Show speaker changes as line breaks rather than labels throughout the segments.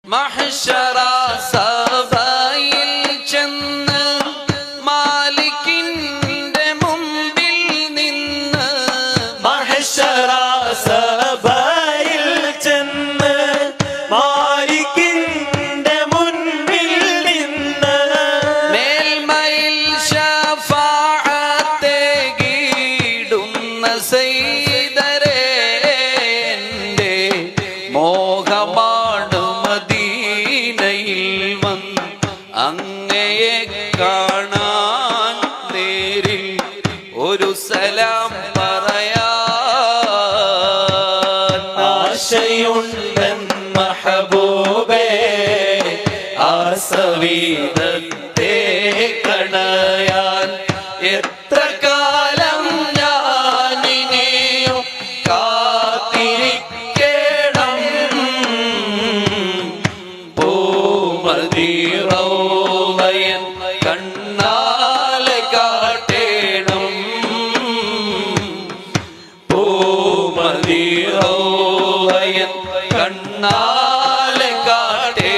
മഹ്ശറ സഭയിൽ ചെന്ന് മാലിക്കിന്റെ മുമ്പിൽ നിന്ന്
മഹ്ശറ സഭയിൽ ചെന്ന് മാലിക്കിന്റെ മുൻപിൽ നിന്ന്
മേൽമയിൽ ശഫാഅത്തെ ഗീടുന്ന സയ്യിദരേ എൻ്റെ മോഹമാണ് മദീനയിൽ വന്ന് അങ്ങയെ കാണാൻ നേരിൽ ഒരു സലാം പറയാൻ
ആശയുണ്ടൻ മഹബൂബേ ആസവീദത്തെ കണയാൻ
എത്ര കാലം ഞാനിനിയും കാത്തിരിക്കണം പൂമദീറൗളയൻ കണ്ണാലെ കാട്ടേണം പൂമദീറൗളയൻ കണ്ണാലെ കാട്ടേണം.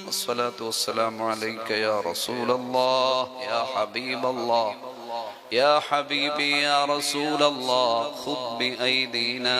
الصلاة والسلام عليك يا رسول الله يا حبيب الله يا حبيبي يا رسول الله خذ بأيدينا